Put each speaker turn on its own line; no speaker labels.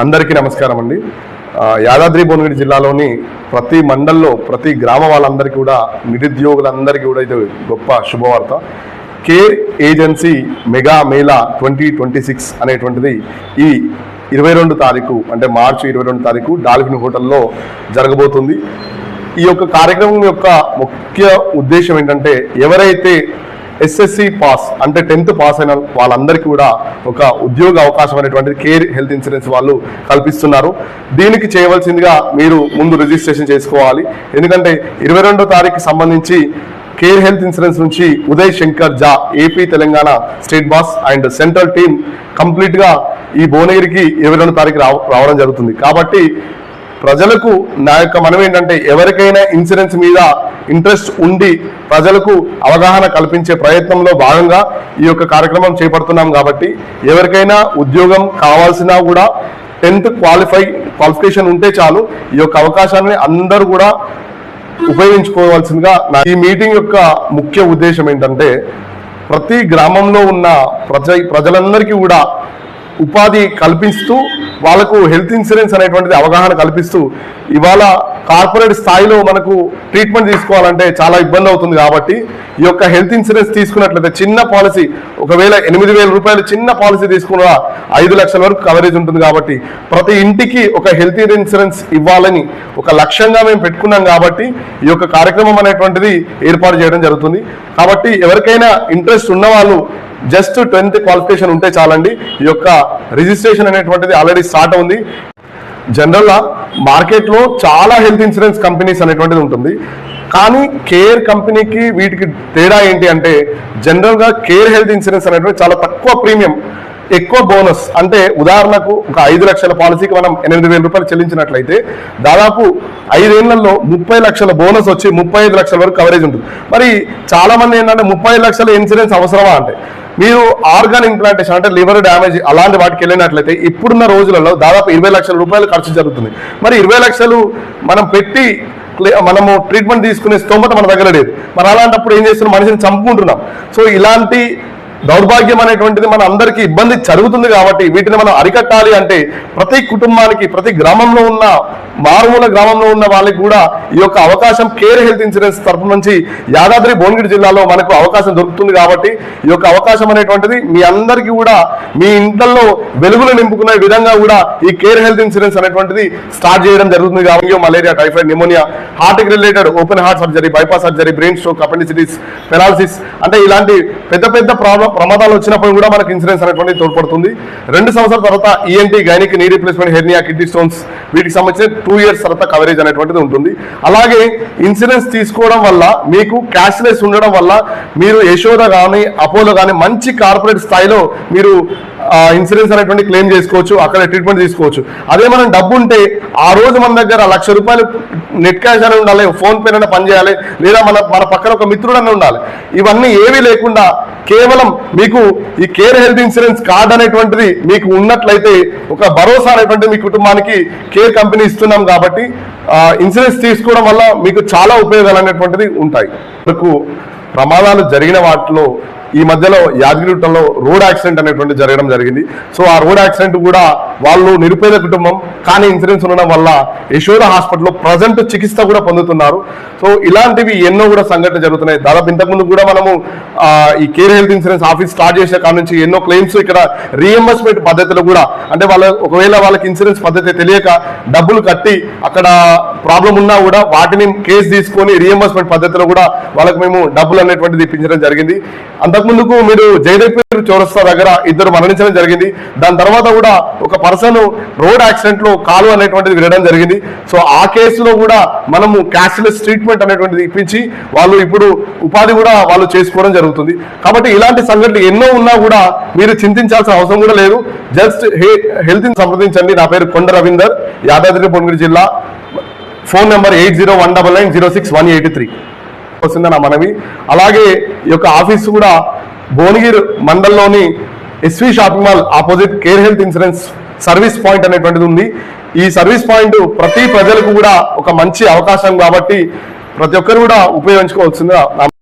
అందరికీ నమస్కారం అండి. యాదాద్రి భువనగిరి జిల్లాలోని ప్రతి మండల్లో ప్రతి గ్రామ వాళ్ళందరికీ కూడా నిరుద్యోగులందరికీ కూడా ఇది గొప్ప శుభవార్త. కేర్ ఏజెన్సీ మెగా మేళా 2026 అనేటువంటిది ఈ 22 తారీఖు అంటే మార్చి 22 తారీఖు డాల్ఫిన్ హోటల్లో జరగబోతుంది. ఈ యొక్క కార్యక్రమం యొక్క ముఖ్య ఉద్దేశం ఏంటంటే ఎవరైతే ఎస్ఎస్సి పాస్ అంటే 10th పాస్ అయిన వాళ్ళందరికీ కూడా ఒక ఉద్యోగ అవకాశం అనేటువంటిది కేర్ హెల్త్ ఇన్సూరెన్స్ వాళ్ళు కల్పిస్తున్నారు. దీనికి చేయవలసిందిగా మీరు ముందు రిజిస్ట్రేషన్ చేసుకోవాలి. ఎందుకంటే 22వ తారీఖు సంబంధించి కేర్ హెల్త్ ఇన్సూరెన్స్ నుంచి ఉదయ్ శంకర్ జా AP Telangana state boss and central team కంప్లీట్గా ఈ భువనగిరికి 22వ తారీఖు రావడం జరుగుతుంది. కాబట్టి ప్రజలకు నా యొక్క మనం ఏంటంటే ఎవరికైనా ఇన్సూరెన్స్ మీద ఇంట్రెస్ట్ ఉండి ప్రజలకు అవగాహన కల్పించే ప్రయత్నంలో భాగంగా ఈ యొక్క కార్యక్రమం చేపడుతున్నాం. కాబట్టి ఎవరికైనా ఉద్యోగం కావాల్సినా కూడా 10th క్వాలిఫికేషన్ ఉంటే చాలు. ఈ యొక్క అవకాశాన్ని అందరూ కూడా ఉపయోగించుకోవాల్సిందిగా ఈ మీటింగ్ యొక్క ముఖ్య ఉద్దేశం ఏంటంటే ప్రతి గ్రామంలో ఉన్న ప్రజలందరికీ కూడా ఉపాధి కల్పిస్తూ వాళ్ళకు హెల్త్ ఇన్సూరెన్స్ అనేటువంటిది అవగాహన కల్పిస్తూ ఇవాళ కార్పొరేట్ స్థాయిలో మనకు ట్రీట్మెంట్ తీసుకోవాలంటే చాలా ఇబ్బంది అవుతుంది. కాబట్టి ఈ యొక్క హెల్త్ ఇన్సూరెన్స్ తీసుకున్నట్లయితే చిన్న పాలసీ ఒకవేళ 8,000 రూపాయలు చిన్న పాలసీ తీసుకున్న 5 లక్షల వరకు కవరేజ్ ఉంటుంది. కాబట్టి ప్రతి ఇంటికి ఒక హెల్త్ ఇన్సూరెన్స్ ఇవ్వాలని ఒక లక్ష్యంగా మేము పెట్టుకున్నాం. కాబట్టి ఈ యొక్క కార్యక్రమం అనేటువంటిది ఏర్పాటు చేయడం జరుగుతుంది. కాబట్టి ఎవరికైనా ఇంట్రెస్ట్ ఉన్న వాళ్ళు జస్ట్ 10th క్వాలిఫికేషన్ ఉంటే చాలండి. ఈ యొక్క రిజిస్ట్రేషన్ అనేటువంటిది ఆల్రెడీ స్టార్ట్ ఉంది. జనరల్గా మార్కెట్లో చాలా హెల్త్ ఇన్సూరెన్స్ కంపెనీస్ అనేటువంటిది ఉంటుంది. కానీ కేర్ కంపెనీకి వీటికి తేడా ఏంటి అంటే జనరల్గా కేర్ హెల్త్ ఇన్సూరెన్స్ అనేటువంటి చాలా తక్కువ ప్రీమియం, ఎక్కువ బోనస్. అంటే ఉదాహరణకు ఒక 5 లక్షల పాలసీకి మనం 8,000 రూపాయలు చెల్లించినట్లయితే దాదాపు 5 ఏళ్లలో 30 లక్షల బోనస్ వచ్చి 35 లక్షల వరకు కవరేజ్ ఉంటుంది. మరి చాలా మంది ఏంటంటే 30 లక్షల ఇన్సూరెన్స్ అవసరమా అంటే మీరు ఆర్గాన్ ఇంప్లాంటేషన్ అంటే లివర్ డ్యామేజ్ అలాంటి వాటికి వెళ్ళినట్లయితే ఇప్పుడున్న రోజులలో దాదాపు 20 లక్షల రూపాయలు ఖర్చు జరుగుతుంది. మరి 20 లక్షలు మనం పెట్టి మనము ట్రీట్మెంట్ తీసుకునే స్తోమత మన దగ్గర లేదు. మరి అలాంటప్పుడు ఏం చేస్తున్నాం, మనిషిని చంపుకుంటున్నాం. సో ఇలాంటి దౌర్భాగ్యం అనేటువంటిది మన అందరికీ ఇబ్బంది జరుగుతుంది. కాబట్టి వీటిని మనం అరికట్టాలి అంటే ప్రతి కుటుంబానికి ప్రతి గ్రామంలో ఉన్న మారుమూల గ్రామంలో ఉన్న వాళ్ళకి కూడా ఈ యొక్క అవకాశం కేర్ హెల్త్ ఇన్సూరెన్స్ తరఫు నుంచి యాదాద్రి భువనగిరి జిల్లాలో మనకు అవకాశం దొరుకుతుంది. కాబట్టి ఈ యొక్క అవకాశం అనేటువంటిది మీ అందరికీ కూడా మీ ఇంట్లో వెలుగులు నింపుకునే విధంగా కూడా ఈ కేర్ హెల్త్ ఇన్సూరెన్స్ అనేటువంటిది స్టార్ట్ చేయడం జరుగుతుంది. కాబట్టి మలేరియా, టైఫాయిడ్, నిమోనియా, హార్ట్కి related open heart surgery, bypass surgery, brain stroke, appendicitis, paralysis అంటే ఇలాంటి పెద్ద పెద్ద ప్రమాదాలు వచ్చినప్పుడు కూడా మనకు ఇన్సూరెన్స్ అనేటువంటి తోడ్పడుతుంది. 2 సంవత్సరాల తర్వాత ENT, gynaec, knee replacement, hernia, kidney stones వీటికి సంబంధించిన 2 years తర్వాత కవరేజ్ అనేటువంటిది ఉంటుంది. అలాగే ఇన్సూరెన్స్ తీసుకోవడం వల్ల మీకు క్యాష్లెస్ ఉండడం వల్ల మీరు యశోద కానీ అపోలో కానీ మంచి కార్పొరేట్ స్థాయిలో మీరు ఇన్సూరెన్స్ అనేటువంటి క్లెయిమ్ చేసుకోవచ్చు, అక్కడ ట్రీట్మెంట్ తీసుకోవచ్చు. అదే మనం డబ్బు ఉంటే ఆ రోజు మన దగ్గర 1 లక్ష రూపాయలు నెట్ క్యాష్ అని ఉండాలి, ఫోన్ పే అయినా పనిచేయాలి, లేదా మన పక్కన ఒక మిత్రుడన్నా ఉండాలి. ఇవన్నీ ఏవీ లేకుండా కేవలం మీకు ఈ కేర్ హెల్త్ ఇన్సూరెన్స్ కార్డ్ అనేటువంటిది మీకు ఉన్నట్లయితే ఒక భరోసా అనేటువంటిది మీ కుటుంబానికి కేర్ కంపెనీ ఇస్తున్నాం. కాబట్టి ఇన్సూరెన్స్ తీసుకోవడం వల్ల మీకు చాలా ఉపయోగాలు అనేటువంటిది ఉంటాయి. మనకు ప్రమాదాలు జరిగిన వాటిలో ఈ మధ్యలో యాదగిరిగుట్టలో రోడ్ యాక్సిడెంట్ అనేటువంటి జరగడం జరిగింది. సో ఆ రోడ్ యాక్సిడెంట్ కూడా వాళ్ళు నిరుపేద కుటుంబం కానీ ఇన్సూరెన్స్ ఉండడం వల్ల యశోద హాస్పిటల్లో ప్రజెంట్ చికిత్స కూడా పొందుతున్నారు. సో ఇలాంటివి ఎన్నో కూడా సంఘటనలు జరుగుతున్నాయి. దాదాపు ఇంతకుముందు కూడా మనము ఈ care health insurance office start చేసే కాడ నుంచి ఎన్నో క్లెయిమ్స్ ఇక్కడ రీఎంబర్స్మెంట్ పద్ధతిలో కూడా అంటే ఒకవేళ వాళ్ళకి ఇన్సూరెన్స్ పద్ధతి తెలియక డబ్బులు కట్టి అక్కడ ప్రాబ్లం ఉన్నా కూడా వాటిని కేసు తీసుకొని రీఎంబర్స్మెంట్ పద్ధతిలో కూడా వాళ్ళకి మేము డబ్బులు అనేటువంటిది ఇప్పించడం జరిగింది. అంతకుముందుకు మీరు జయదేవ్పూర్ చౌరస్తా దగ్గర 2 మరణించడం జరిగింది. దాని తర్వాత కూడా ఒక పర్సన్ రోడ్ యాక్సిడెంట్ లో కాలు అనేటువంటిది వినడం జరిగింది. సో ఆ కేసులో కూడా మనము క్యాష్లెస్ ట్రీట్మెంట్ అనేటువంటిది ఇప్పించి వాళ్ళు ఇప్పుడు ఉపాధి కూడా వాళ్ళు చేసుకోవడం జరుగుతుంది. కాబట్టి ఇలాంటి సంఘటనలు ఎన్నో ఉన్నా కూడా మీరు చింతించాల్సిన అవసరం కూడా లేదు. జస్ట్ హెల్త్ సంప్రదించండి. నా పేరు కొండ రవీందర్, యాదాద్రి భువనగిరి జిల్లా. ఫోన్ నెంబర్ 8019906183 వస్తుందని నా మనవి. అలాగే ఈ యొక్క ఆఫీస్ కూడా భువనగిరి మండలంలోని SV shopping mall opposite care health insurance service point అనేటువంటిది ఉంది. ఈ సర్వీస్ పాయింట్ ప్రతి ప్రజలకు కూడా ఒక మంచి అవకాశం. కాబట్టి ప్రతి ఒక్కరు కూడా ఉపయోగించుకోవాల్సిందిగా